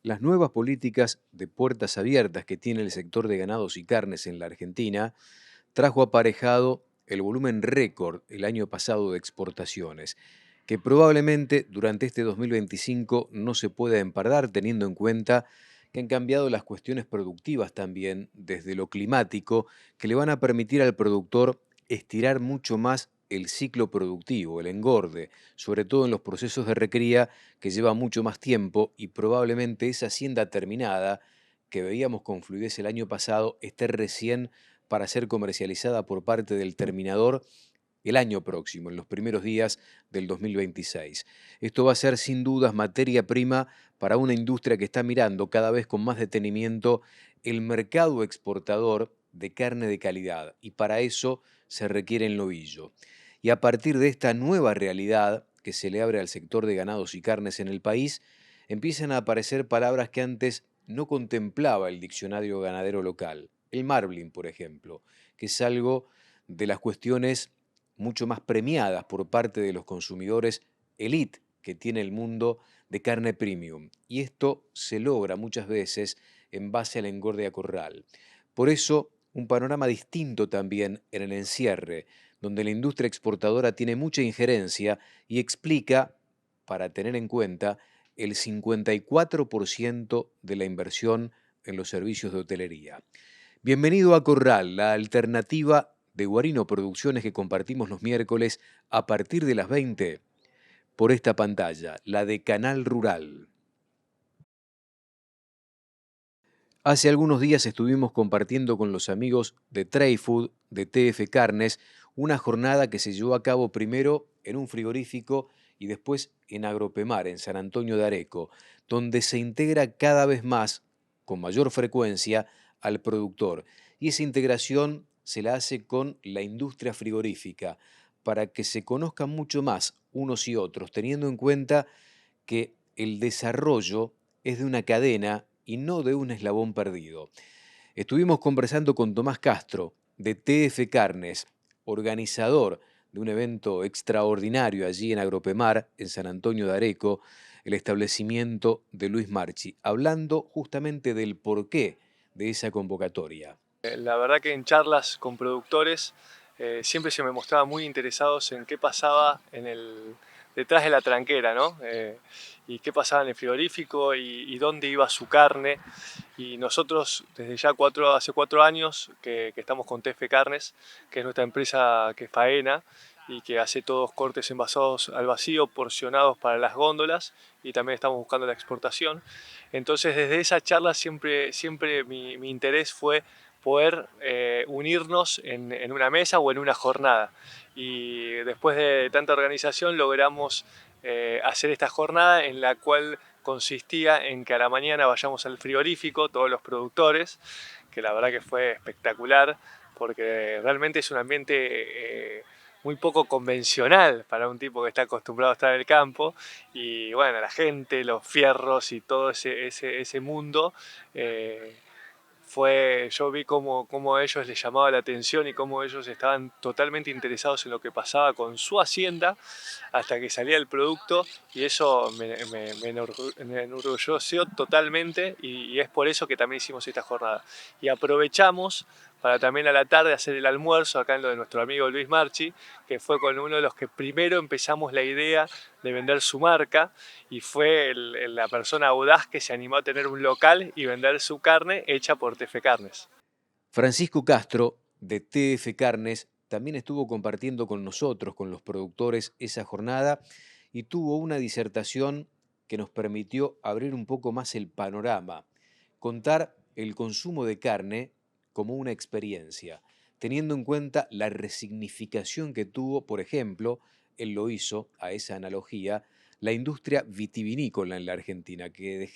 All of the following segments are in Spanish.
Las nuevas políticas de puertas abiertas que tiene el sector de ganados y carnes en la Argentina trajo aparejado el volumen récord el año pasado de exportaciones, que probablemente durante este 2025 no se pueda empardar teniendo en cuenta que han cambiado las cuestiones productivas también desde lo climático, que le van a permitir al productor estirar mucho más el ciclo productivo, el engorde, sobre todo en los procesos de recría que lleva mucho más tiempo y probablemente esa hacienda terminada que veíamos con fluidez el año pasado esté recién para ser comercializada por parte del terminador el año próximo, en los primeros días del 2026. Esto va a ser sin dudas materia prima para una industria que está mirando cada vez con más detenimiento el mercado exportador de carne de calidad y para eso se requiere el novillo. Y a partir de esta nueva realidad que se le abre al sector de ganados y carnes en el país, empiezan a aparecer palabras que antes no contemplaba el diccionario ganadero local. El marbling, por ejemplo, que es algo de las cuestiones mucho más premiadas por parte de los consumidores elite que tiene el mundo de carne premium. Y esto se logra muchas veces en base al engorde a corral. Por eso, un panorama distinto también en el encierre, donde la industria exportadora tiene mucha injerencia y explica, para tener en cuenta, el 54% de la inversión en los servicios de hotelería. Bienvenido a Corral, la alternativa de Guarino Producciones que compartimos los miércoles a partir de las 20 por esta pantalla, la de Canal Rural. Hace algunos días estuvimos compartiendo con los amigos de Trayfood, de TF Carnes, una jornada que se llevó a cabo primero en un frigorífico y después en Agropemar, en San Antonio de Areco, donde se integra cada vez más, con mayor frecuencia, al productor. Y esa integración se la hace con la industria frigorífica, para que se conozcan mucho más unos y otros, teniendo en cuenta que el desarrollo es de una cadena y no de un eslabón perdido. Estuvimos conversando con Tomás Castro, de TF Carnes, organizador de un evento extraordinario allí en Agropemar, en San Antonio de Areco, el establecimiento de Luis Marchi, hablando justamente del porqué de esa convocatoria. La verdad que en charlas con productores siempre se me mostraba muy interesados en qué pasaba detrás de la tranquera, ¿no? Y qué pasaba en el frigorífico y dónde iba su carne. Y nosotros desde ya hace 4 años que estamos con TF Carnes, que es nuestra empresa que faena y que hace todos cortes envasados al vacío, porcionados para las góndolas, y también estamos buscando la exportación. Entonces desde esa charla siempre mi interés fue poder unirnos en una mesa o en una jornada. Y después de tanta organización logramos hacer esta jornada en la cual consistía en que a la mañana vayamos al frigorífico, todos los productores, que la verdad que fue espectacular, porque realmente es un ambiente muy poco convencional para un tipo que está acostumbrado a estar en el campo. Y bueno, la gente, los fierros y todo ese mundo yo vi cómo a ellos les llamaba la atención y cómo ellos estaban totalmente interesados en lo que pasaba con su hacienda hasta que salía el producto, y eso me enorgulleció totalmente, y es por eso que también hicimos esta jornada. Y aprovechamos para también a la tarde hacer el almuerzo acá en lo de nuestro amigo Luis Marchi, que fue con uno de los que primero empezamos la idea de vender su marca, y fue la persona audaz que se animó a tener un local y vender su carne hecha por TF Carnes. Francisco Castro, de TF Carnes, también estuvo compartiendo con nosotros, con los productores, esa jornada y tuvo una disertación que nos permitió abrir un poco más el panorama, contar el consumo de carne como una experiencia, teniendo en cuenta la resignificación que tuvo, por ejemplo, él lo hizo a esa analogía, la industria vitivinícola en la Argentina, que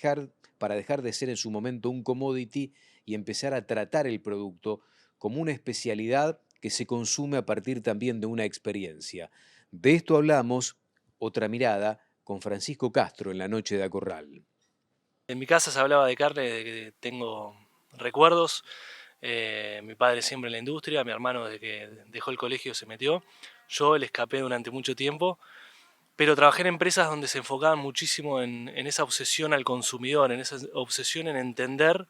para dejar de ser en su momento un commodity y empezar a tratar el producto como una especialidad que se consume a partir también de una experiencia. De esto hablamos, otra mirada, con Francisco Castro en la noche de Acorral. En mi casa se hablaba de carne desde que tengo recuerdos. Mi padre siempre en la industria, mi hermano desde que dejó el colegio se metió. Yo le escapé durante mucho tiempo, pero trabajé en empresas donde se enfocaban muchísimo en esa obsesión al consumidor, en esa obsesión en entender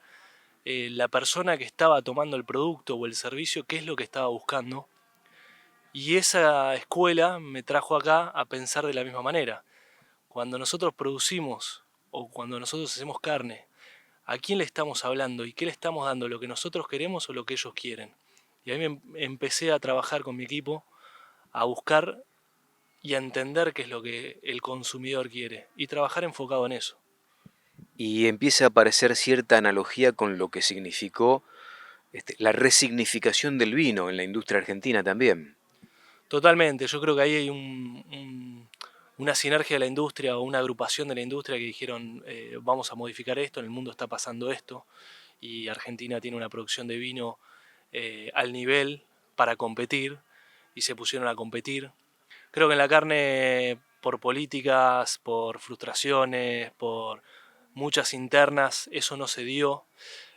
la persona que estaba tomando el producto o el servicio, qué es lo que estaba buscando. Y esa escuela me trajo acá a pensar de la misma manera. Cuando nosotros producimos o cuando nosotros hacemos carne, ¿a quién le estamos hablando y qué le estamos dando? ¿Lo que nosotros queremos o lo que ellos quieren? Y ahí empecé a trabajar con mi equipo, a buscar y a entender qué es lo que el consumidor quiere y trabajar enfocado en eso. Y empieza a aparecer cierta analogía con lo que significó la resignificación del vino en la industria argentina también. Totalmente, yo creo que ahí hay una sinergia de la industria o una agrupación de la industria que dijeron vamos a modificar esto, en el mundo está pasando esto y Argentina tiene una producción de vino al nivel para competir y se pusieron a competir. Creo que en la carne, por políticas, por frustraciones, por muchas internas, eso no se dio.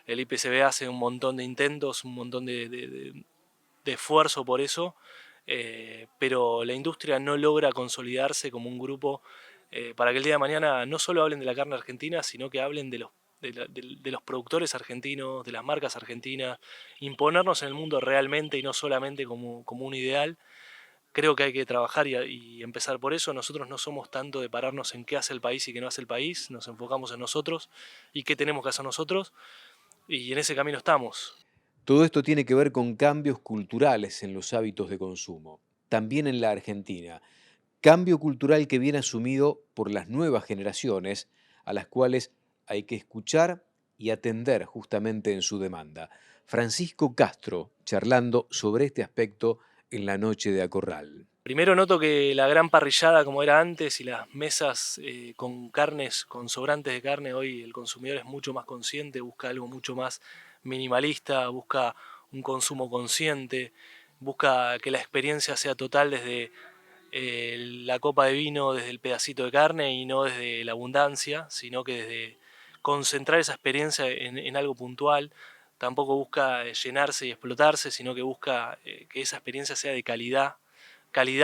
El IPCB hace un montón de intentos, un montón de esfuerzo por eso, pero la industria no logra consolidarse como un grupo para que el día de mañana no solo hablen de la carne argentina, sino que hablen de los productores argentinos, de las marcas argentinas, imponernos en el mundo realmente y no solamente como un ideal. Creo que hay que trabajar y empezar por eso. Nosotros no somos tanto de pararnos en qué hace el país y qué no hace el país, nos enfocamos en nosotros y qué tenemos que hacer nosotros, y en ese camino estamos. Todo esto tiene que ver con cambios culturales en los hábitos de consumo, también en la Argentina. Cambio cultural que viene asumido por las nuevas generaciones, a las cuales hay que escuchar y atender justamente en su demanda. Francisco Castro, charlando sobre este aspecto en la noche de Acorral. Primero noto que la gran parrillada como era antes y las mesas con carnes, con sobrantes de carne, hoy el consumidor es mucho más consciente, busca algo mucho más minimalista, busca un consumo consciente, busca que la experiencia sea total desde la copa de vino, desde el pedacito de carne y no desde la abundancia, sino que desde concentrar esa experiencia en algo puntual. Tampoco busca llenarse y explotarse, sino que busca que esa experiencia sea de calidad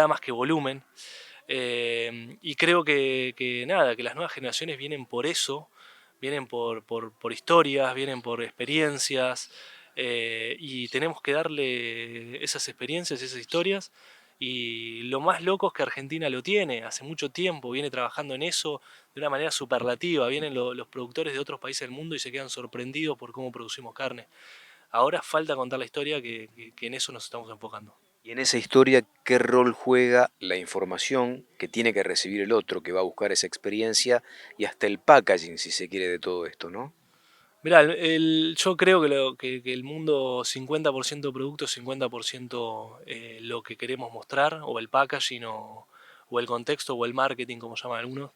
más que volumen. Y creo nada, que las nuevas generaciones vienen por eso, vienen por historias, vienen por experiencias, y tenemos que darle esas experiencias, esas historias. Y lo más loco es que Argentina lo tiene, hace mucho tiempo viene trabajando en eso de una manera superlativa. Vienen los productores de otros países del mundo y se quedan sorprendidos por cómo producimos carne. Ahora falta contar la historia que en eso nos estamos enfocando. Y en esa historia, ¿qué rol juega la información que tiene que recibir el otro, que va a buscar esa experiencia, y hasta el packaging, si se quiere, de todo esto, ¿no? Mirá, yo creo que el mundo 50% producto, 50% lo que queremos mostrar, o el packaging, o el contexto, o el marketing, como llaman algunos.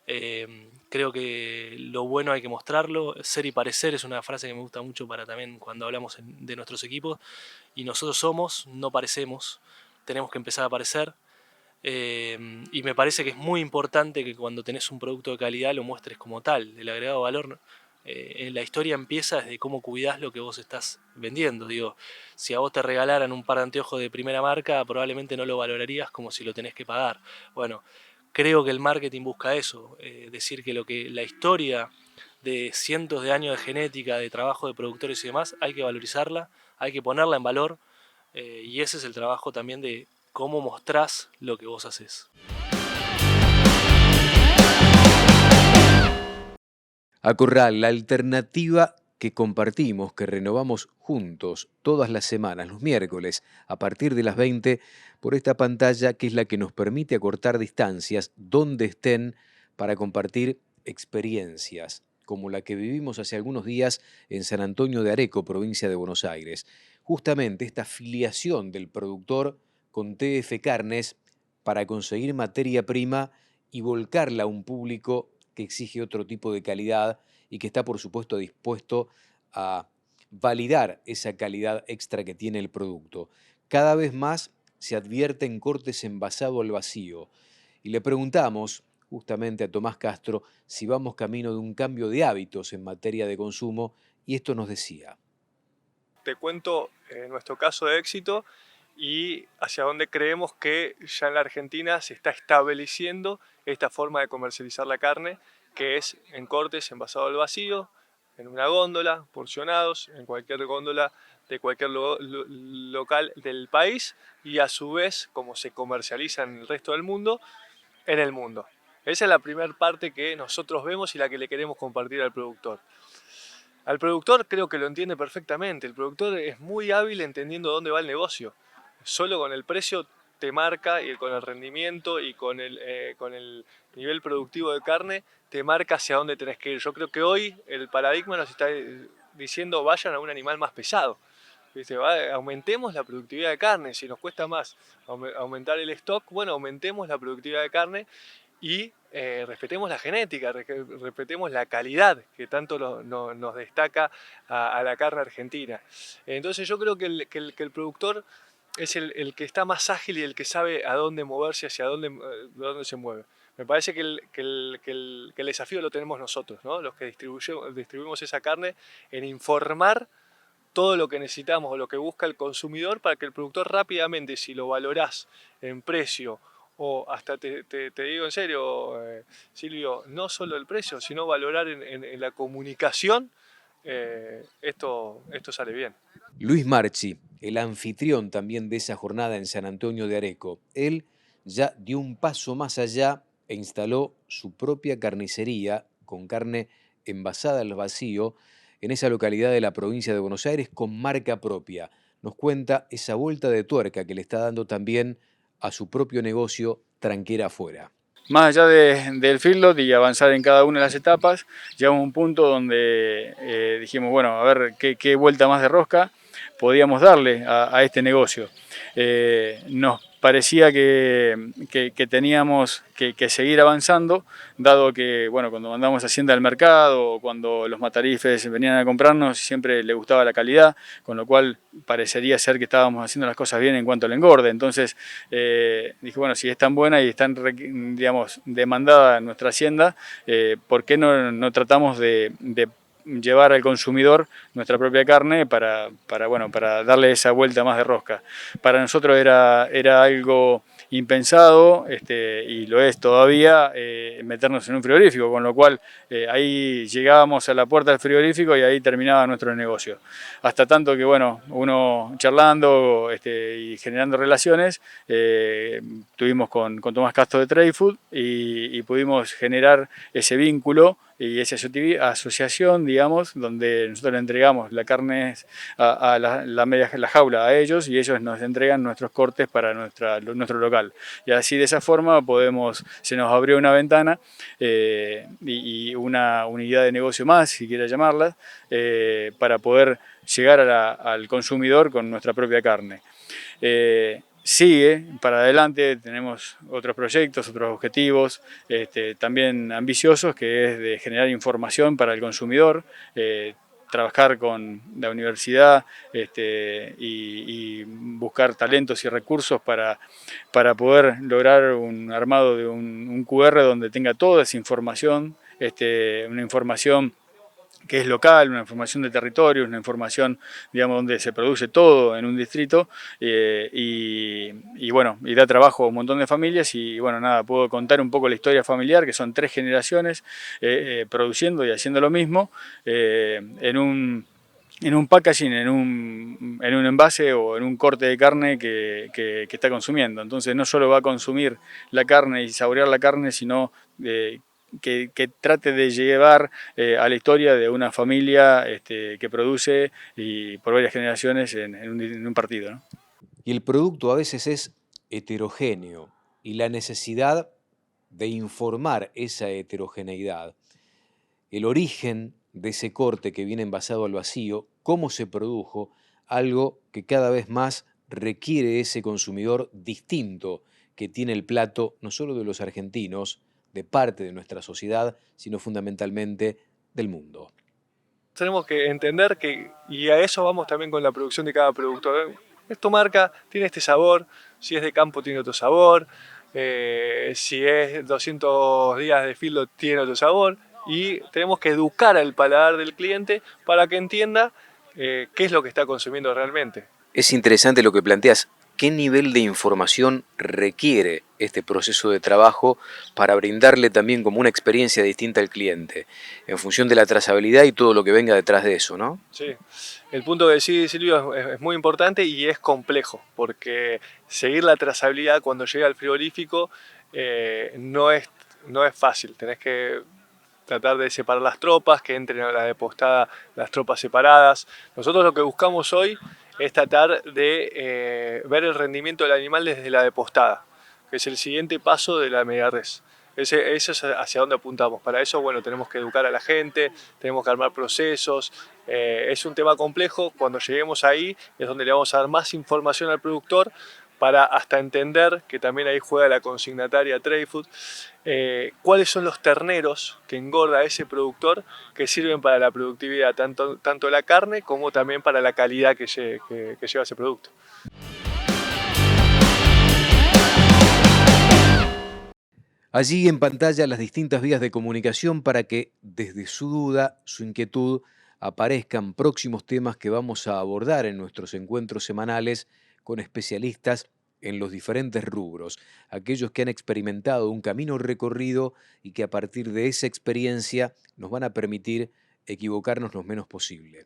Creo que lo bueno hay que mostrarlo. Ser y parecer es una frase que me gusta mucho para también cuando hablamos de nuestros equipos. Y nosotros somos, no parecemos. Tenemos que empezar a parecer. Y me parece que es muy importante que cuando tenés un producto de calidad lo muestres como tal. El agregado valor en la historia empieza desde cómo cuidás lo que vos estás vendiendo. Digo, si a vos te regalaran un par de anteojos de primera marca, probablemente no lo valorarías como si lo tenés que pagar. Bueno, creo que el marketing busca eso, decir que la historia de cientos de años de genética, de trabajo de productores y demás, hay que valorizarla, hay que ponerla en valor, y ese es el trabajo también de cómo mostrás lo que vos haces. Acorral, la alternativa que compartimos, que renovamos juntos todas las semanas, los miércoles, a partir de las 20, por esta pantalla que es la que nos permite acortar distancias donde estén para compartir experiencias, como la que vivimos hace algunos días en San Antonio de Areco, provincia de Buenos Aires. Justamente esta filiación del productor con TF Carnes para conseguir materia prima y volcarla a un público que exige otro tipo de calidad y que está, por supuesto, dispuesto a validar esa calidad extra que tiene el producto. Cada vez más se advierten cortes envasado al vacío. Y le preguntamos justamente a Tomás Castro si vamos camino de un cambio de hábitos en materia de consumo, y esto nos decía. Te cuento nuestro caso de éxito y hacia dónde creemos que ya en la Argentina se está estableciendo esta forma de comercializar la carne, que es en cortes, envasado al vacío, en una góndola, porcionados, en cualquier góndola de cualquier local del país, y a su vez, como se comercializa en el resto del mundo, en el mundo. Esa es la primera parte que nosotros vemos y la que le queremos compartir al productor. Al productor creo que lo entiende perfectamente. El productor es muy hábil entendiendo dónde va el negocio. Solo con el precio te marca, y con el rendimiento y con el nivel productivo de carne te marca hacia dónde tenés que ir. Yo creo que hoy el paradigma nos está diciendo vayan a un animal más pesado. ¿Viste? Aumentemos la productividad de carne. Si nos cuesta más aumentar el stock, bueno, aumentemos la productividad de carne y respetemos la genética, respetemos la calidad que tanto nos destaca a la carne argentina. Entonces yo creo que el productor es el que está más ágil y el que sabe a dónde moverse, hacia dónde se mueve. Me parece que el desafío lo tenemos nosotros, ¿no? Los que distribuimos esa carne, en informar todo lo que necesitamos o lo que busca el consumidor para que el productor rápidamente, si lo valorás en precio, o hasta te digo en serio, Silvio, no solo el precio, sino valorar en la comunicación, esto sale bien. Luis Marchi, el anfitrión también de esa jornada en San Antonio de Areco, él ya dio un paso más allá e instaló su propia carnicería con carne envasada al vacío en esa localidad de la provincia de Buenos Aires con marca propia. Nos cuenta esa vuelta de tuerca que le está dando también a su propio negocio Tranquera Afuera. Más allá del feedlot y avanzar en cada una de las etapas, llegamos a un punto donde dijimos, bueno, a ver qué vuelta más de rosca podíamos darle a este negocio. Nos parecía que teníamos que seguir avanzando, dado que, bueno, cuando mandamos Hacienda al mercado o cuando los matarifes venían a comprarnos, siempre les gustaba la calidad, con lo cual parecería ser que estábamos haciendo las cosas bien en cuanto al engorde. Entonces dije, bueno, si es tan buena y es tan, digamos, demandada nuestra Hacienda, ¿por qué no tratamos de llevar al consumidor nuestra propia carne para darle esa vuelta más de rosca? Para nosotros era algo impensado, y lo es todavía, meternos en un frigorífico, con lo cual ahí llegábamos a la puerta del frigorífico y ahí terminaba nuestro negocio. Hasta tanto que, bueno, uno charlando y generando relaciones, tuvimos con Tomás Castro de Trade Food y pudimos generar ese vínculo y esa asociación, digamos, donde nosotros le entregamos la carne a la jaula a ellos y ellos nos entregan nuestros cortes para nuestro local. Y así, de esa forma, se nos abrió una ventana y una unidad de negocio más, si quiera llamarla, para poder llegar al consumidor con nuestra propia carne. Sigue para adelante, tenemos otros proyectos, otros objetivos también ambiciosos, que es de generar información para el consumidor, trabajar con la universidad y buscar talentos y recursos para poder lograr un armado de un QR donde tenga toda esa información, una información que es local, una información de territorio, una información, digamos, donde se produce todo en un distrito, bueno, y da trabajo a un montón de familias. Y bueno, nada, puedo contar un poco la historia familiar, que son 3 generaciones produciendo y haciendo lo mismo en un packaging, en un envase o en un corte de carne que está consumiendo. Entonces no solo va a consumir la carne y saborear la carne, sino que trate de llevar a la historia de una familia que produce y por varias generaciones en un partido, ¿no? Y el producto a veces es heterogéneo y la necesidad de informar esa heterogeneidad, el origen de ese corte que viene envasado al vacío, cómo se produjo, algo que cada vez más requiere ese consumidor distinto que tiene el plato, no solo de los argentinos, de parte de nuestra sociedad, sino fundamentalmente del mundo. Tenemos que entender y a eso vamos también con la producción de cada producto. Esta marca tiene este sabor, si es de campo tiene otro sabor, si es 200 días de feedlot tiene otro sabor, y tenemos que educar al paladar del cliente para que entienda qué es lo que está consumiendo realmente. Es interesante lo que planteas. ¿Qué nivel de información requiere este proceso de trabajo para brindarle también como una experiencia distinta al cliente, en función de la trazabilidad y todo lo que venga detrás de eso, ¿no? Sí, el punto que decís, Silvio, es muy importante y es complejo, porque seguir la trazabilidad cuando llega al frigorífico no es fácil. Tenés que tratar de separar las tropas, que entren a la depostada las tropas separadas. Nosotros lo que buscamos hoy es tratar de ver el rendimiento del animal desde la depostada, que es el siguiente paso de la media res. Eso es hacia dónde apuntamos. Para eso, bueno, tenemos que educar a la gente, tenemos que armar procesos. Es un tema complejo. Cuando lleguemos ahí es donde le vamos a dar más información al productor para hasta entender, que también ahí juega la consignataria Trade Food, cuáles son los terneros que engorda ese productor que sirven para la productividad, tanto la carne como también para la calidad que lleva ese producto. Allí en pantalla las distintas vías de comunicación para que desde su duda, su inquietud, aparezcan próximos temas que vamos a abordar en nuestros encuentros semanales con especialistas en los diferentes rubros, aquellos que han experimentado un camino recorrido y que a partir de esa experiencia nos van a permitir equivocarnos lo menos posible.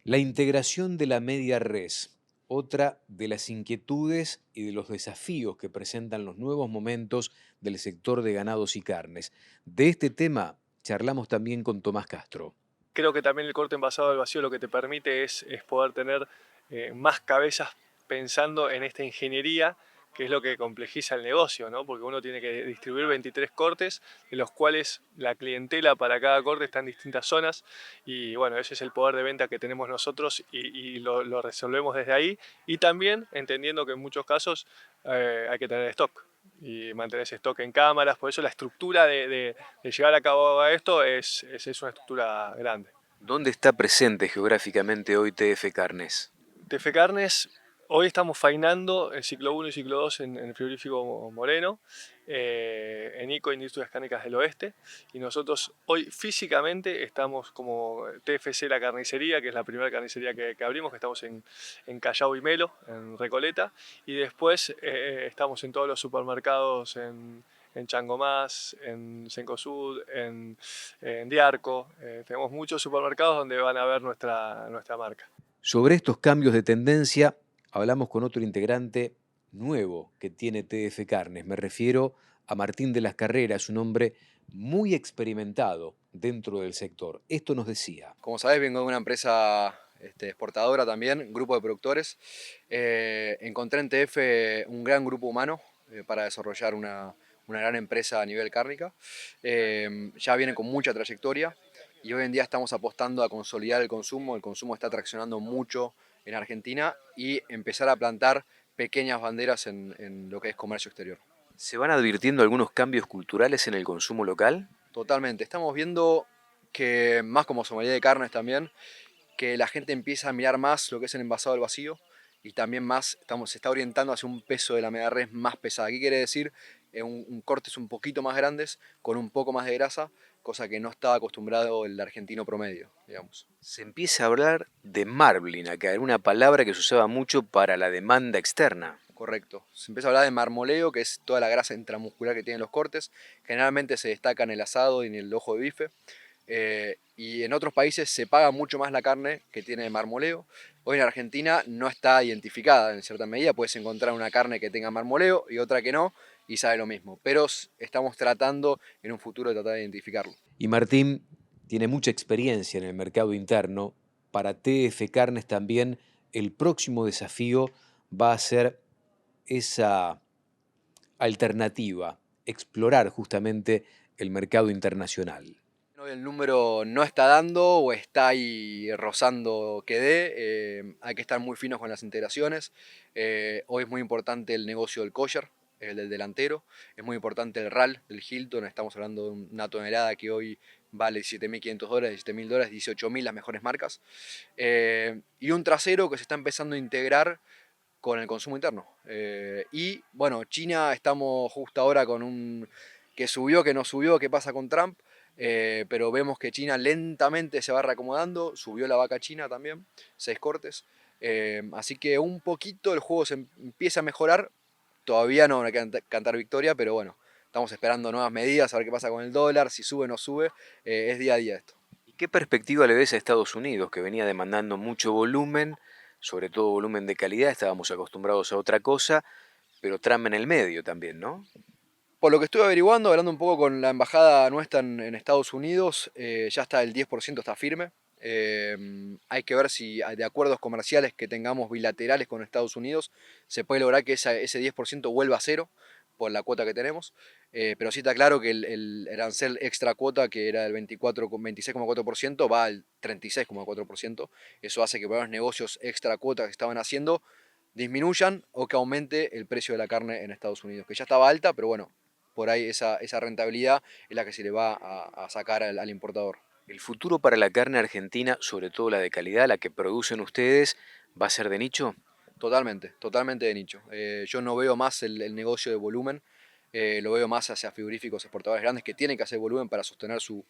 La integración de la media res, otra de las inquietudes y de los desafíos que presentan los nuevos momentos del sector de ganados y carnes. De este tema charlamos también con Tomás Castro. Creo que también el corte envasado al vacío lo que te permite es poder tener más cabezas pensando en esta ingeniería, que es lo que complejiza el negocio, ¿no? Porque uno tiene que distribuir 23 cortes, de los cuales la clientela para cada corte está en distintas zonas, y bueno, ese es el poder de venta que tenemos nosotros y lo resolvemos desde ahí, y también entendiendo que en muchos casos hay que tener stock y mantener ese stock en cámaras. Por eso la estructura de llevar a cabo esto es una estructura grande. ¿Dónde está presente geográficamente hoy TF Carnes? TF Carnes, hoy estamos faenando el ciclo 1 y ciclo 2 en el frigorífico Moreno, en ICO Industrias Cárnicas del Oeste, y nosotros hoy físicamente estamos como TFC La Carnicería, que es la primera carnicería que abrimos, que estamos en Callao y Melo, en Recoleta, y después estamos en todos los supermercados en Changomás, en Cencosud, en Diarco. Tenemos muchos supermercados donde van a ver nuestra marca. Sobre estos cambios de tendencia hablamos con otro integrante nuevo que tiene TF Carnes. Me refiero a Martín de las Carreras, un hombre muy experimentado dentro del sector. Esto nos decía. Como sabés, vengo de una empresa exportadora también, grupo de productores. Encontré en TF un gran grupo humano para desarrollar una gran empresa a nivel cárnica. Ya viene con mucha trayectoria y hoy en día estamos apostando a consolidar el consumo. El consumo está traccionando mucho en Argentina y empezar a plantar pequeñas banderas en lo que es comercio exterior. ¿Se van advirtiendo algunos cambios culturales en el consumo local? Totalmente. Estamos viendo que, más como sommelier de carnes también, que la gente empieza a mirar más lo que es el envasado al vacío y también se está orientando hacia un peso de la media res más pesada. ¿Qué quiere decir? Cortes un poquito más grandes, con un poco más de grasa, cosa que no estaba acostumbrado el argentino promedio, digamos. Se empieza a hablar de marbling acá, era una palabra que se usaba mucho para la demanda externa. Correcto. Se empieza a hablar de marmoleo, que es toda la grasa intramuscular que tienen los cortes. Generalmente se destaca en el asado y en el ojo de bife. Y en otros países se paga mucho más la carne que tiene marmoleo. Hoy en Argentina no está identificada en cierta medida. Puedes encontrar una carne que tenga marmoleo y otra que no, y sabe lo mismo. Pero estamos tratando en un futuro de tratar de identificarlo. Y Martín tiene mucha experiencia en el mercado interno. Para TF Carnes también el próximo desafío va a ser esa alternativa, explorar justamente el mercado internacional. Hoy el número no está dando o está ahí rozando que dé. Hay que estar muy finos con las integraciones. Hoy es muy importante el negocio del kosher, el del delantero. Es muy importante el RAL del Hilton. Estamos hablando de una tonelada que hoy vale $7.500, $17.000, $18.000 las mejores marcas. Y un trasero que se está empezando a integrar con el consumo interno. Y bueno, China estamos justo ahora con un que subió, que no subió, qué pasa con Trump. Pero vemos que China lentamente se va reacomodando, subió la vaca china también, 6 cortes. Así que un poquito el juego se empieza a mejorar. Todavía no hay que cantar victoria, pero bueno, estamos esperando nuevas medidas, a ver qué pasa con el dólar, si sube o no sube. Es día a día esto. ¿Y qué perspectiva le ves a Estados Unidos, que venía demandando mucho volumen, sobre todo volumen de calidad? Estábamos acostumbrados a otra cosa, pero trama en el medio también, ¿no? Por lo que estuve averiguando, hablando un poco con la embajada nuestra en Estados Unidos, ya está el 10% está firme. Hay que ver si de acuerdos comerciales que tengamos bilaterales con Estados Unidos se puede lograr que ese 10% vuelva a cero por la cuota que tenemos. Pero sí está claro que el arancel extra cuota, que era del 26,4%, va al 36,4%. Eso hace que por los negocios extra cuota que estaban haciendo disminuyan o que aumente el precio de la carne en Estados Unidos, que ya estaba alta, pero bueno, por ahí esa rentabilidad es la que se le va a sacar al importador. ¿El futuro para la carne argentina, sobre todo la de calidad, la que producen ustedes, va a ser de nicho? Totalmente, totalmente de nicho. Yo no veo más el negocio de volumen, lo veo más hacia frigoríficos exportadores grandes que tienen que hacer volumen para sostener sus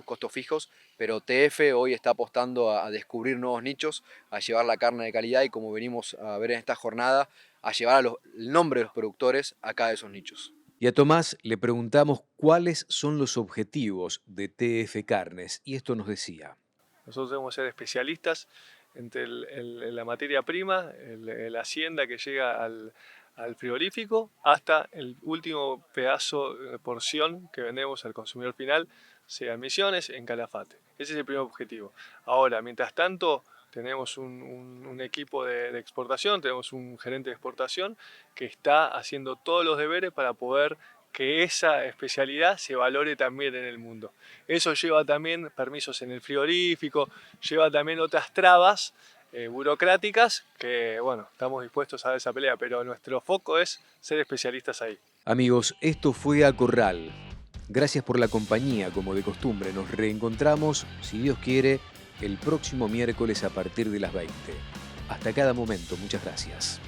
costos fijos, pero TF hoy está apostando a descubrir nuevos nichos, a llevar la carne de calidad y, como venimos a ver en esta jornada, a llevar el nombre de los productores a cada de esos nichos. Y a Tomás le preguntamos cuáles son los objetivos de TF Carnes, y esto nos decía. Nosotros debemos ser especialistas entre la materia prima, la hacienda que llega al frigorífico, hasta el último pedazo de porción que vendemos al consumidor final, sea en Misiones, en Calafate. Ese es el primer objetivo. Ahora, mientras tanto, tenemos un equipo de exportación, tenemos un gerente de exportación que está haciendo todos los deberes para poder que esa especialidad se valore también en el mundo. Eso lleva también permisos en el frigorífico, lleva también otras trabas burocráticas que, bueno, estamos dispuestos a dar esa pelea, pero nuestro foco es ser especialistas ahí. Amigos, esto fue A Corral. Gracias por la compañía, como de costumbre. Nos reencontramos, si Dios quiere, el próximo miércoles a partir de las 20. Hasta cada momento, muchas gracias.